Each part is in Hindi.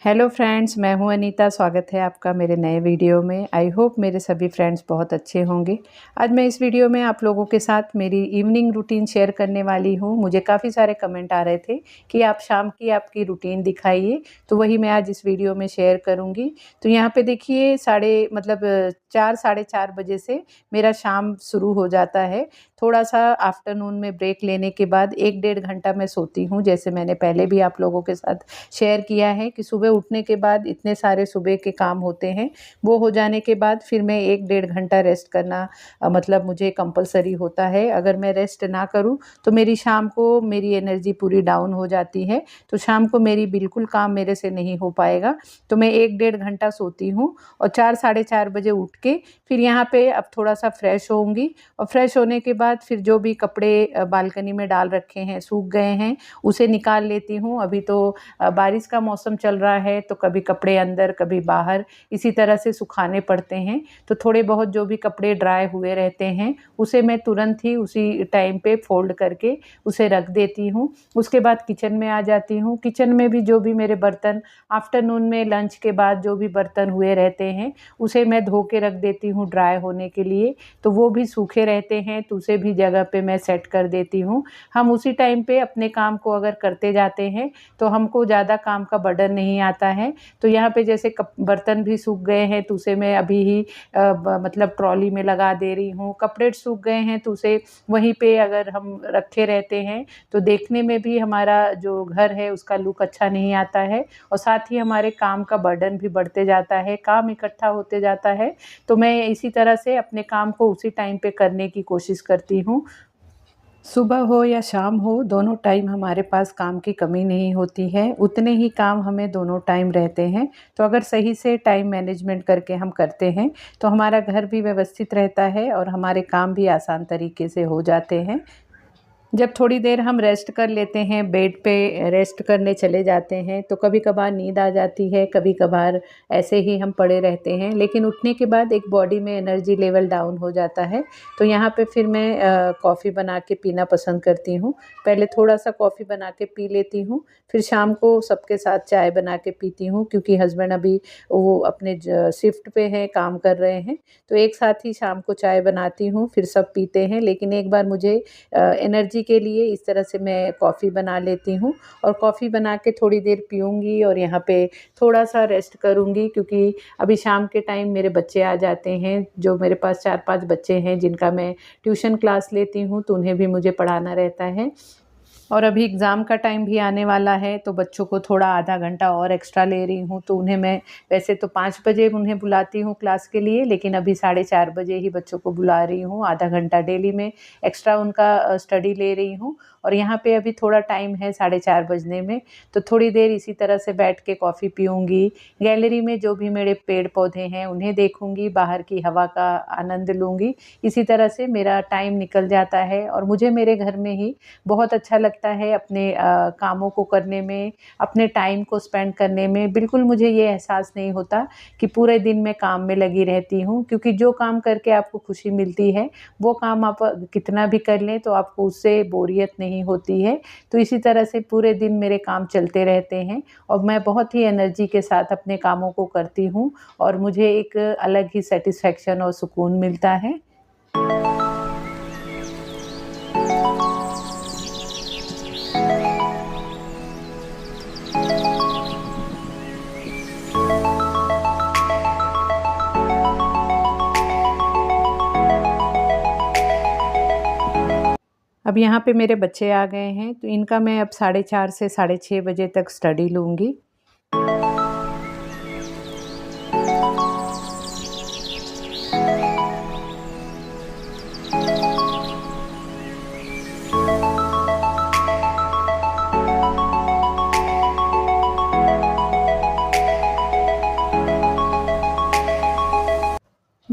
हेलो फ्रेंड्स, मैं हूं अनीता। स्वागत है आपका मेरे नए वीडियो में। आई होप मेरे सभी फ्रेंड्स बहुत अच्छे होंगे। आज मैं इस वीडियो में आप लोगों के साथ मेरी इवनिंग रूटीन शेयर करने वाली हूं। मुझे काफ़ी सारे कमेंट आ रहे थे कि आप शाम की आपकी रूटीन दिखाइए, तो वही मैं आज इस वीडियो में शेयर करूंगी। तो यहाँ पे देखिए 4 साढ़े 4 बजे से मेरा शाम शुरू हो जाता है। थोड़ा सा आफ्टरनून में ब्रेक लेने के बाद 1 डेढ़ घंटा मैं सोती हूँ। जैसे मैंने पहले भी आप लोगों के साथ शेयर किया है कि सुबह उठने के बाद इतने सारे सुबह के काम होते हैं, वो हो जाने के बाद फिर मैं 1 डेढ़ घंटा रेस्ट करना मतलब मुझे कंपलसरी होता है। अगर मैं रेस्ट ना करूँ तो मेरी शाम को मेरी एनर्जी पूरी डाउन हो जाती है, तो शाम को मेरी बिल्कुल काम मेरे से नहीं हो पाएगा। तो मैं 1 डेढ़ घंटा सोती हूँ और 4 साढ़े 4 बजे उठ के फिर यहाँ पे अब थोड़ा सा फ्रेश होऊंगी और फ्रेश होने के बाद फिर जो भी कपड़े बालकनी में डाल रखे हैं, सूख गए हैं, उसे निकाल लेती हूँ। अभी तो बारिश का मौसम चल रहा है, तो कभी कपड़े अंदर कभी बाहर इसी तरह से सुखाने पड़ते हैं। तो थोड़े बहुत जो भी कपड़े ड्राई हुए रहते हैं उसे मैं तुरंत ही उसी टाइम पे फोल्ड करके उसे रख देती हूँ। उसके बाद किचन में आ जाती हूँ। किचन में भी जो भी मेरे बर्तन आफ्टरनून में लंच के बाद जो भी बर्तन हुए रहते हैं उसे मैं धो के रख देती हूँ ड्राई होने के लिए। तो वो भी सूखे रहते हैं, तो उसे भी जगह पे मैं सेट कर देती हूँ। हम उसी टाइम पे अपने काम को अगर करते जाते हैं तो हमको ज़्यादा काम का बर्डन नहीं आता है। तो यहाँ पे जैसे बर्तन भी सूख गए हैं तो उसे मैं अभी ही मतलब ट्रॉली में लगा दे रही हूँ। कपड़े सूख गए हैं तो उसे वहीं पे अगर हम रखे रहते हैं तो देखने में भी हमारा जो घर है उसका लुक अच्छा नहीं आता है और साथ ही हमारे काम का बर्डन भी बढ़ते जाता है, काम इकट्ठा होते जाता है। तो मैं इसी तरह से अपने काम को उसी टाइम पे करने की कोशिश करती हूँ। सुबह हो या शाम हो, दोनों टाइम हमारे पास काम की कमी नहीं होती है। उतने ही काम हमें दोनों टाइम रहते हैं। तो अगर सही से टाइम मैनेजमेंट करके हम करते हैं तो हमारा घर भी व्यवस्थित रहता है और हमारे काम भी आसान तरीके से हो जाते हैं। जब थोड़ी देर हम रेस्ट कर लेते हैं, बेड पे रेस्ट करने चले जाते हैं, तो कभी कभार नींद आ जाती है, कभी कभार ऐसे ही हम पड़े रहते हैं। लेकिन उठने के बाद एक बॉडी में एनर्जी लेवल डाउन हो जाता है। तो यहाँ पे फिर मैं कॉफ़ी बना के पीना पसंद करती हूँ। पहले थोड़ा सा कॉफ़ी बना के पी लेती हूँ, फिर शाम को सबके साथ चाय बना के पीती हूँ, क्योंकि हस्बैंड अभी वो अपने शिफ्ट पे हैं, काम कर रहे हैं। तो एक साथ ही शाम को चाय बनाती हूँ, फिर सब पीते हैं। लेकिन एक बार मुझे एनर्जी के लिए इस तरह से मैं कॉफ़ी बना लेती हूँ और कॉफ़ी बना के थोड़ी देर पीऊँगी और यहाँ पे थोड़ा सा रेस्ट करूँगी, क्योंकि अभी शाम के टाइम मेरे बच्चे आ जाते हैं। जो मेरे पास 4-5 बच्चे हैं जिनका मैं ट्यूशन क्लास लेती हूँ, तो उन्हें भी मुझे पढ़ाना रहता है। और अभी एग्ज़ाम का टाइम भी आने वाला है, तो बच्चों को थोड़ा आधा घंटा और एक्स्ट्रा ले रही हूँ। तो उन्हें मैं वैसे तो 5 बजे उन्हें बुलाती हूँ क्लास के लिए, लेकिन अभी साढ़े 4 बजे ही बच्चों को बुला रही हूँ। आधा घंटा डेली में एक्स्ट्रा उनका स्टडी ले रही हूँ। और यहाँ पे अभी थोड़ा टाइम है 4:30 बजने में, तो थोड़ी देर इसी तरह से बैठ के कॉफ़ी पीऊँगी। गैलरी में जो भी मेरे पेड़ पौधे हैं उन्हें देखूँगी, बाहर की हवा का आनंद लूँगी। इसी तरह से मेरा टाइम निकल जाता है और मुझे मेरे घर में ही बहुत अच्छा लगता है अपने कामों को करने में, अपने टाइम को स्पेंड करने में। बिल्कुल मुझे ये एहसास नहीं होता कि पूरे दिन मैं काम में लगी रहती हूँ, क्योंकि जो काम करके आपको खुशी मिलती है वो काम आप कितना भी कर लें तो आपको उससे बोरियत नहीं होती है। तो इसी तरह से पूरे दिन मेरे काम चलते रहते हैं और मैं बहुत ही एनर्जी के साथ अपने कामों को करती हूँ और मुझे एक अलग ही सेटिस्फेक्शन और सुकून मिलता है। अब यहाँ पे मेरे बच्चे आ गए हैं, तो इनका मैं अब 4:30 से 6:30 बजे तक स्टडी लूँगी।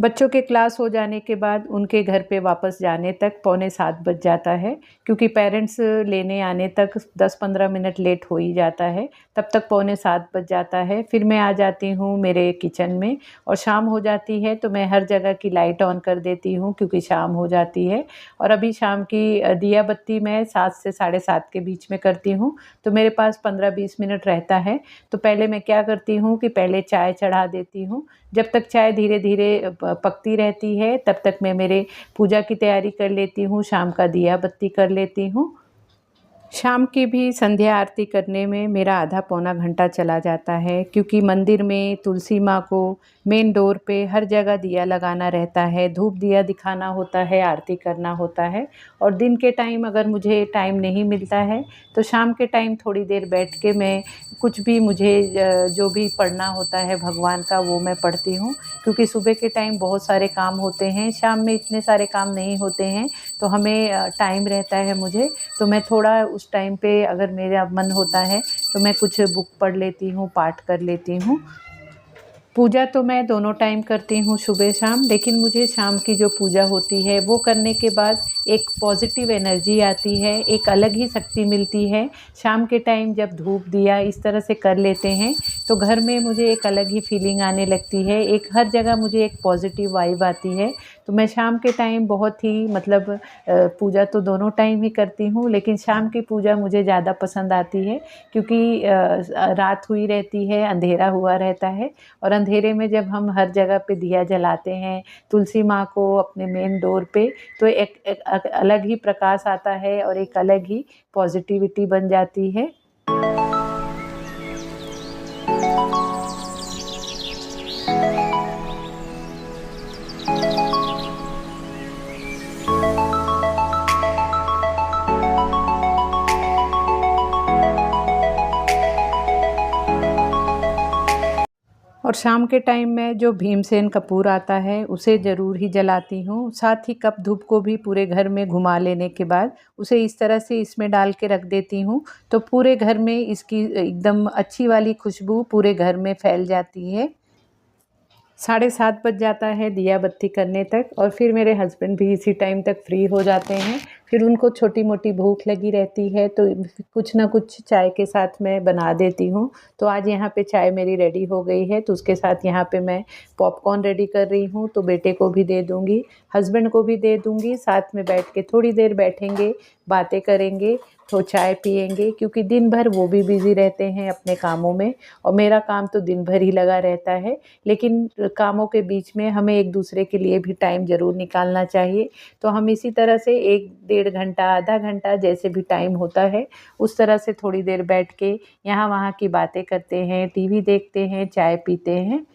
बच्चों के क्लास हो जाने के बाद उनके घर पे वापस जाने तक 6:45 बज जाता है, क्योंकि पेरेंट्स लेने आने तक 10-15 मिनट लेट हो ही जाता है। तब तक 6:45 बज जाता है। फिर मैं आ जाती हूँ मेरे किचन में और शाम हो जाती है तो मैं हर जगह की लाइट ऑन कर देती हूँ, क्योंकि शाम हो जाती है। और अभी शाम की दिया बत्ती मैं 7 से 7:30 के बीच में करती हूँ, तो मेरे पास 15-20 मिनट रहता है। तो पहले मैं क्या करती हूँ कि पहले चाय चढ़ा देती हूँ। जब तक चाय धीरे धीरे पकती रहती है तब तक मैं मेरे पूजा की तैयारी कर लेती हूँ, शाम का दिया बत्ती कर लेती हूँ। शाम की भी संध्या आरती करने में मेरा आधा पौना घंटा चला जाता है, क्योंकि मंदिर में तुलसी माँ को मेन डोर पे हर जगह दिया लगाना रहता है, धूप दिया दिखाना होता है, आरती करना होता है। और दिन के टाइम अगर मुझे टाइम नहीं मिलता है तो शाम के टाइम थोड़ी देर बैठ के मैं कुछ भी मुझे जो भी पढ़ना होता है भगवान का वो मैं पढ़ती हूँ, क्योंकि सुबह के टाइम बहुत सारे काम होते हैं, शाम में इतने सारे काम नहीं होते हैं। तो हमें टाइम रहता है मुझे, तो मैं थोड़ा उस टाइम पे अगर मेरा मन होता है तो मैं कुछ बुक पढ़ लेती हूँ, पाठ कर लेती हूँ। पूजा तो मैं दोनों टाइम करती हूँ, सुबह शाम, लेकिन मुझे शाम की जो पूजा होती है वो करने के बाद एक पॉजिटिव एनर्जी आती है, एक अलग ही शक्ति मिलती है। शाम के टाइम जब धूप दिया इस तरह से कर लेते हैं तो घर में मुझे एक अलग ही फीलिंग आने लगती है, एक हर जगह मुझे एक पॉजिटिव वाइब आती है। तो मैं शाम के टाइम बहुत ही मतलब पूजा तो दोनों टाइम ही करती हूँ, लेकिन शाम की पूजा मुझे ज़्यादा पसंद आती है, क्योंकि रात हुई रहती है, अंधेरा हुआ रहता है, और अंधेरे में जब हम हर जगह पे दिया जलाते हैं तुलसी माँ को अपने मेन डोर पे, तो एक अलग ही प्रकाश आता है और एक अलग ही पॉजिटिविटी बन जाती है। और शाम के टाइम में जो भीमसेन कपूर आता है उसे ज़रूर ही जलाती हूँ। साथ ही कप धूप को भी पूरे घर में घुमा लेने के बाद उसे इस तरह से इसमें डाल के रख देती हूँ, तो पूरे घर में इसकी एकदम अच्छी वाली खुशबू पूरे घर में फैल जाती है। 7:30 बज जाता है दिया बत्ती करने तक, और फिर मेरे हस्बैंड भी इसी टाइम तक फ्री हो जाते हैं। फिर उनको छोटी मोटी भूख लगी रहती है तो कुछ ना कुछ चाय के साथ मैं बना देती हूँ। तो आज यहाँ पे चाय मेरी रेडी हो गई है, तो उसके साथ यहाँ पे मैं पॉपकॉर्न रेडी कर रही हूँ, तो बेटे को भी दे दूँगी, हस्बैंड को भी दे दूँगी। साथ में बैठ के थोड़ी देर बैठेंगे, बातें करेंगे, तो चाय पिएंगे, क्योंकि दिन भर वो भी बिज़ी रहते हैं अपने कामों में और मेरा काम तो दिन भर ही लगा रहता है। लेकिन कामों के बीच में हमें एक दूसरे के लिए भी टाइम ज़रूर निकालना चाहिए। तो हम इसी तरह से 1 डेढ़ घंटा, आधा घंटा जैसे भी टाइम होता है उस तरह से थोड़ी देर बैठ के यहाँ वहाँ की बातें करते हैं, टीवी देखते हैं, चाय पीते हैं।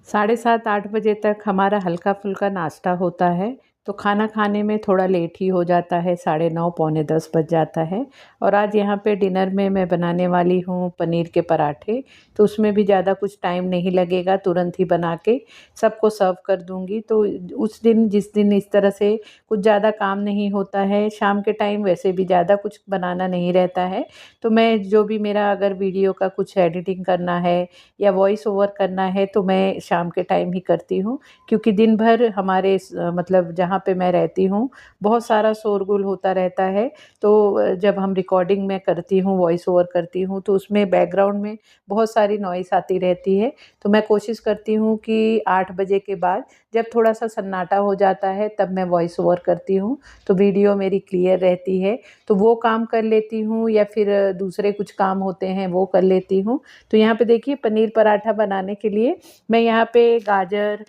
7:30-8 बजे तक हमारा हल्का-फुल्का नाश्ता होता है, तो खाना खाने में थोड़ा लेट ही हो जाता है, 9:30 पौने 10 बज जाता है। और आज यहाँ पे डिनर में मैं बनाने वाली हूँ पनीर के पराठे, तो उसमें भी ज़्यादा कुछ टाइम नहीं लगेगा, तुरंत ही बना के सबको सर्व कर दूँगी। तो उस दिन जिस दिन इस तरह से कुछ ज़्यादा काम नहीं होता है, शाम के टाइम वैसे भी ज़्यादा कुछ बनाना नहीं रहता है, तो मैं जो भी मेरा अगर वीडियो का कुछ एडिटिंग करना है या वॉइस ओवर करना है तो मैं शाम के टाइम ही करती हूँ, क्योंकि दिन भर हमारे मतलब जहाँ पे मैं रहती हूँ बहुत सारा शोरगुल होता रहता है। तो जब हम रिकॉर्डिंग में करती हूँ, वॉइस ओवर करती हूँ, तो उसमें बैकग्राउंड में बहुत सारी नॉइस आती रहती है। तो मैं कोशिश करती हूँ कि 8 बजे के बाद जब थोड़ा सा सन्नाटा हो जाता है तब मैं वॉइस ओवर करती हूँ, तो वीडियो मेरी क्लियर रहती है। तो वो काम कर लेती हूँ या फिर दूसरे कुछ काम होते हैं वो कर लेती हूँ। तो यहाँ पे देखिए पनीर पराठा बनाने के लिए मैं यहाँ पे गाजर,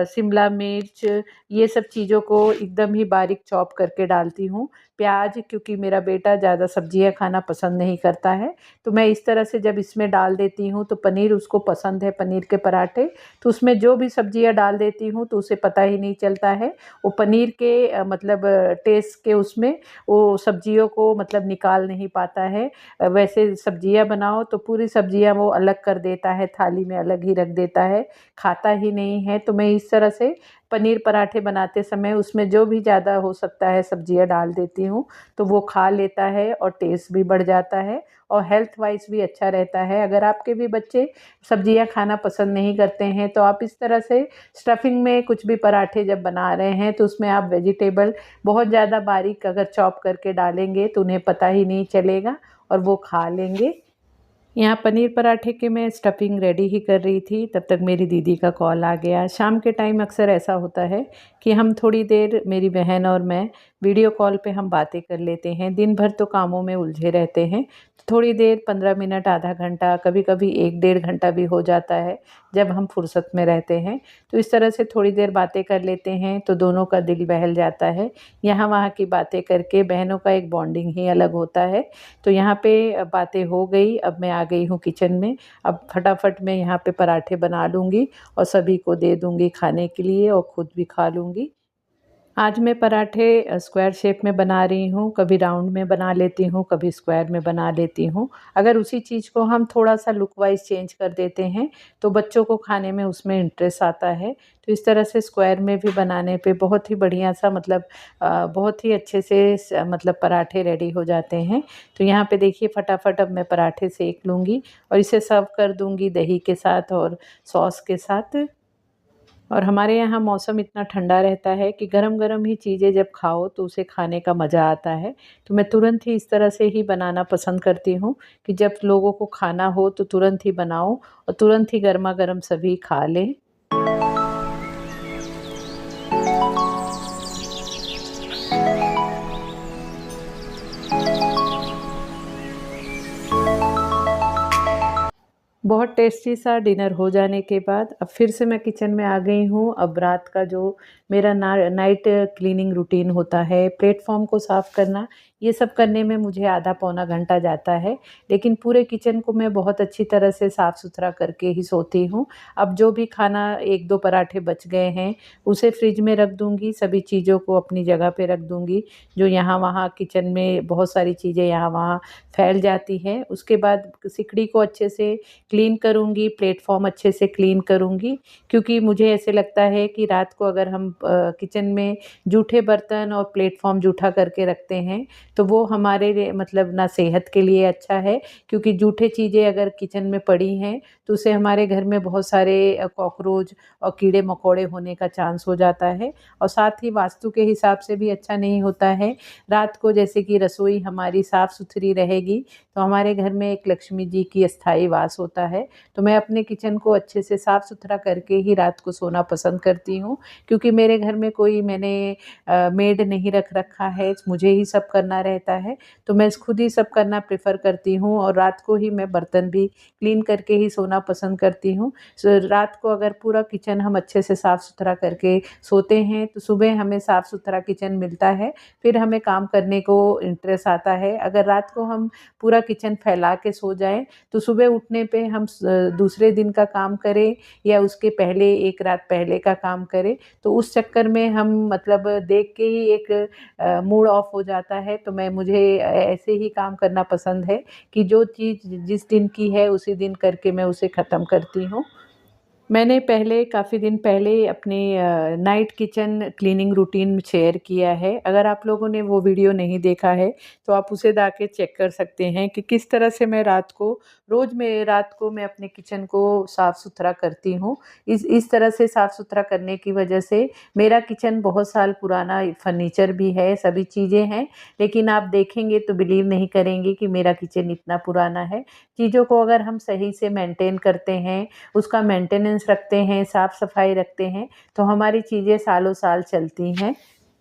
शिमला मिर्च, ये सब चीज़ों को एकदम ही बारीक चॉप करके डालती हूँ। प्याज, क्योंकि मेरा बेटा ज़्यादा सब्जियाँ खाना पसंद नहीं करता है, तो मैं इस तरह से जब इसमें डाल देती हूँ तो पनीर उसको पसंद है, पनीर के पराठे, तो उसमें जो भी सब्जियाँ डाल देती हूँ तो उसे पता ही नहीं चलता है। वो पनीर के मतलब टेस्ट के उसमें वो सब्जियों को मतलब निकाल नहीं पाता है। वैसे सब्जियाँ बनाओ तो पूरी सब्जियाँ वो अलग कर देता है, थाली में अलग ही रख देता है, खाता ही नहीं है। तो मैं इस तरह से पनीर पराठे बनाते समय उसमें जो भी ज़्यादा हो सकता है सब्जियाँ डाल देती हूँ, तो वो खा लेता है और टेस्ट भी बढ़ जाता है और हेल्थ वाइज भी अच्छा रहता है। अगर आपके भी बच्चे सब्जियाँ खाना पसंद नहीं करते हैं तो आप इस तरह से स्टफिंग में कुछ भी पराठे जब बना रहे हैं तो उसमें आप वेजिटेबल बहुत ज़्यादा बारीक अगर चॉप करके डालेंगे तो उन्हें पता ही नहीं चलेगा और वो खा लेंगे। यहाँ पनीर पराठे के मैं स्टफिंग रेडी ही कर रही थी, तब तक मेरी दीदी का कॉल आ गया। शाम के टाइम अक्सर ऐसा होता है कि हम थोड़ी देर, मेरी बहन और मैं, वीडियो कॉल पे हम बातें कर लेते हैं। दिन भर तो कामों में उलझे रहते हैं, तो थोड़ी देर 15 मिनट, आधा घंटा, कभी कभी 1 डेढ़ घंटा भी हो जाता है जब हम फुर्सत में रहते हैं। तो इस तरह से थोड़ी देर बातें कर लेते हैं तो दोनों का दिल बहल जाता है। यहाँ वहाँ की बातें करके बहनों का एक बॉन्डिंग ही अलग होता है। तो यहाँ पे बातें हो गई, अब मैं आ गई हूँ किचन में। अब फटाफट मैं यहाँ पे पराठे बना लूँगी और सभी को दे दूँगी खाने के लिए और खुद भी खा लूँगी। आज मैं पराठे स्क्वायर शेप में बना रही हूँ, कभी राउंड में बना लेती हूँ, कभी स्क्वायर में बना लेती हूँ। अगर उसी चीज़ को हम थोड़ा-सा लुक वाइज़ चेंज कर देते हैं, तो बच्चों को खाने में उसमें इंटरेस्ट आता है। तो इस तरह से स्क्वायर में भी बनाने पे बहुत ही बढ़िया-सा मतलब बहुत ही अच्छे से मतलब पराठे रेडी हो जाते हैं। तो यहाँ पे देखिए फटाफट अब मैं पराठे सेक लूँगी और इसे सर्व कर दूँगी दही के साथ और सॉस के साथ। और हमारे यहाँ मौसम इतना ठंडा रहता है कि गरम-गरम ही चीज़ें जब खाओ तो उसे खाने का मज़ा आता है। तो मैं तुरंत ही इस तरह से ही बनाना पसंद करती हूँ कि जब लोगों को खाना हो तो तुरंत ही बनाओ और तुरंत ही गरमा-गरम सभी खा लें। बहुत टेस्टी सा डिनर हो जाने के बाद अब फिर से मैं किचन में आ गई हूँ। अब रात का जो मेरा नाइट क्लीनिंग रूटीन होता है, प्लेटफ़ॉर्म को साफ़ करना, ये सब करने में मुझे आधा पौना घंटा जाता है। लेकिन पूरे किचन को मैं बहुत अच्छी तरह से साफ़-सुथरा करके ही सोती हूँ। अब जो भी खाना 1-2 पराठे बच गए हैं, उसे फ्रिज में रख दूँगी, सभी चीज़ों को अपनी जगह पे रख दूँगी। जो यहाँ-वहाँ किचन में बहुत सारी चीज़ें यहाँ-वहाँ फैल जाती हैं। उसके बाद सिकड़ी को अच्छे से क्लीन करूँगी, प्लेटफ़ॉर्म अच्छे से क्लीन करूँगी, क्योंकि मुझे ऐसे लगता है कि रात को अगर हम किचन में जूठे बर्तन और प्लेटफ़ॉर्म जूठा करके रखते हैं, तो वो हमारे लिए मतलब ना सेहत के लिए अच्छा है, क्योंकि जूठे चीज़ें अगर किचन में पड़ी हैं, तो उससे हमारे घर में बहुत सारे कॉकरोच और कीड़े-मकोड़े होने का चांस हो जाता है और साथ ही वास्तु के हिसाब से भी अच्छा नहीं होता है। रात को जैसे कि रसोई हमारी साफ़-सुथरी रहेगी, तो हमारे घर में एक लक्ष्मी जी की स्थायी वास होता है। तो मैं अपने किचन को अच्छे से साफ़-सुथरा करके ही रात को सोना पसंद करती हूँ, क्योंकि मेरे घर में कोई मैंने मेड नहीं रख रखा है, मुझे ही सब करना रहता है। तो मैं खुद ही सब करना प्रेफ़र करती हूँ और रात को ही मैं बर्तन भी क्लीन करके ही सोना पसंद करती हूँ। रात को अगर पूरा किचन हम अच्छे से साफ़-सुथरा करके सोते हैं, तो सुबह हमें साफ़-सुथरा किचन मिलता है, फिर हमें काम करने को इंटरेस्ट आता है। अगर रात को हम पूरा किचन फैला के सो जाएँ, तो सुबह उठने पे हम दूसरे दिन का काम करें या उसके पहले 1 रात पहले का काम करें, तो उस चक्कर में हम मतलब देख के ही एक मूड ऑफ हो जाता है। तो मुझे ऐसे ही काम करना पसंद है कि जो चीज़ जिस दिन की है उसी दिन करके मैं उसे ख़त्म करती हूँ। मैंने पहले काफ़ी दिन पहले अपनी night kitchen cleaning routine share किया है। अगर आप लोगों ने वो वीडियो नहीं देखा है, तो आप उसे जाके चेक कर सकते हैं कि किस तरह से मैं रात को मैं अपने किचन को साफ़-सुथरा करती हूँ। इस तरह से साफ़-सुथरा करने की वजह से मेरा किचन बहुत साल पुराना फर्नीचर भी है, सभी चीज़ें हैं, लेकिन आप देखेंगे तो बिलीव नहीं करेंगे कि मेरा किचन इतना पुराना है। चीज़ों को अगर हम सही से मेंटेन करते हैं, उसका मेंटेनेंस रखते हैं, साफ़-सफ़ाई रखते हैं, तो हमारी चीज़ें सालों-साल चलती हैं।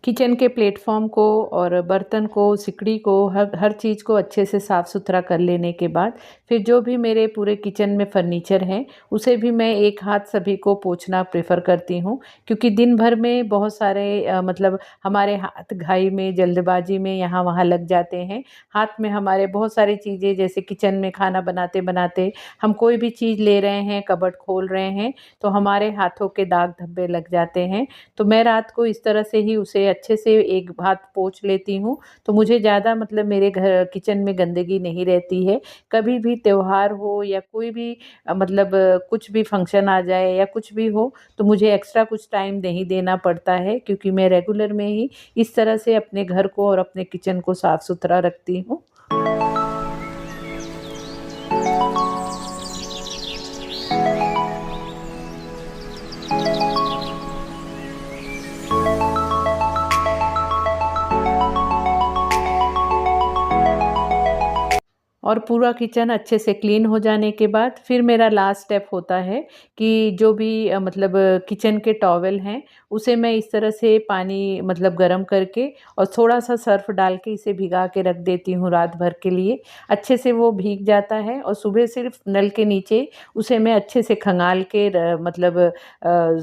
किचन के प्लेटफॉर्म को और बर्तन को, सिकड़ी को, हर चीज़ को अच्छे से साफ़ सुथरा कर लेने के बाद फिर जो भी मेरे पूरे किचन में फर्नीचर हैं उसे भी मैं एक हाथ सभी को पोंछना प्रेफर करती हूँ, क्योंकि दिन भर में बहुत सारे मतलब हमारे हाथ घाई में, जल्दबाजी में यहाँ वहाँ लग जाते हैं। हाथ में हमारे बहुत सारी चीज़ें, जैसे किचन में खाना बनाते बनाते हम कोई भी चीज़ ले रहे हैं, कबर्ड खोल रहे हैं, तो हमारे हाथों के दाग धब्बे लग जाते हैं। तो मैं रात को इस तरह से ही उसे अच्छे से एक हाथ पोंछ लेती हूँ, तो मुझे ज़्यादा मतलब मेरे घर किचन में गंदगी नहीं रहती है। कभी भी त्योहार हो या कोई भी मतलब कुछ भी फंक्शन आ जाए या कुछ भी हो, तो मुझे एक्स्ट्रा कुछ टाइम नहीं देना पड़ता है, क्योंकि मैं रेगुलर में ही इस तरह से अपने घर को और अपने किचन को साफ सुथरा रखती हूँ। और पूरा किचन अच्छे से क्लीन हो जाने के बाद फिर मेरा लास्ट स्टेप होता है कि जो भी मतलब किचन के टॉवेल हैं उसे मैं इस तरह से पानी मतलब गरम करके और थोड़ा सा सर्फ डाल के इसे भिगा के रख देती हूँ रात भर के लिए। अच्छे से वो भीग जाता है और सुबह सिर्फ नल के नीचे उसे मैं अच्छे से खंगाल के मतलब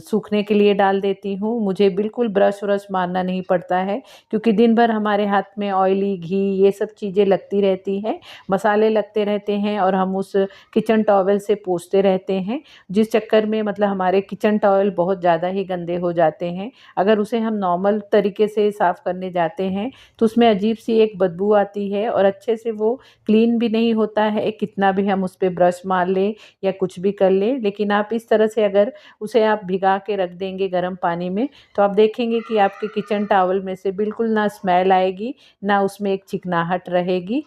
सूखने के लिए डाल देती हूँ। मुझे बिल्कुल ब्रश व्रश मारना नहीं पड़ता है, क्योंकि दिन भर हमारे हाथ में ऑयली, घी, ये सब चीज़ें लगती रहती हैं, मसाले लगते रहते हैं और हम उस किचन टॉवेल से पोंछते रहते हैं, जिस चक्कर में मतलब हमारे किचन टॉवेल बहुत ज़्यादा ही गंदे हो जाते हैं। अगर उसे हम नॉर्मल तरीके से साफ़ करने जाते हैं तो उसमें अजीब सी एक बदबू आती है और अच्छे से वो क्लीन भी नहीं होता है, कितना भी हम उस पे ब्रश मार लें या कुछ भी कर लें। लेकिन आप इस तरह से अगर उसे आप भिगा के रख देंगे गर्म पानी में, तो आप देखेंगे कि आपके किचन टॉवेल में से बिल्कुल ना स्मेल आएगी, ना उसमें एक चिकनाहट रहेगी।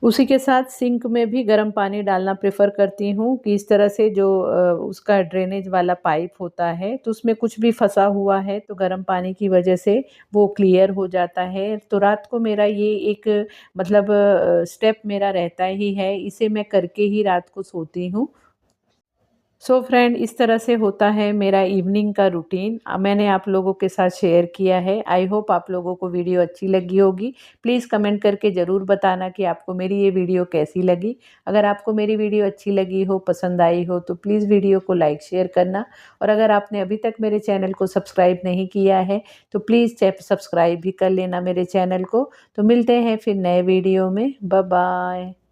उसी के साथ सिंक में भी गर्म पानी डालना प्रेफ़र करती हूँ कि इस तरह से जो उसका ड्रेनेज वाला पाइप होता है तो उसमें कुछ भी फँसा हुआ है तो गर्म पानी की वजह से वो क्लियर हो जाता है। तो रात को मेरा ये एक मतलब स्टेप मेरा रहता ही है, इसे मैं करके ही रात को सोती हूँ। सो फ्रेंड, इस तरह से होता है मेरा इवनिंग का रूटीन। मैंने आप लोगों के साथ शेयर किया है। आई होप आप लोगों को वीडियो अच्छी लगी होगी। प्लीज़ कमेंट करके ज़रूर बताना कि आपको मेरी ये वीडियो कैसी लगी। अगर आपको मेरी वीडियो अच्छी लगी हो, पसंद आई हो, तो प्लीज़ वीडियो को लाइक शेयर करना। और अगर आपने अभी तक मेरे चैनल को सब्सक्राइब नहीं किया है तो प्लीज़ सब्सक्राइब भी कर लेना मेरे चैनल को। तो मिलते हैं फिर नए वीडियो में। Bye bye.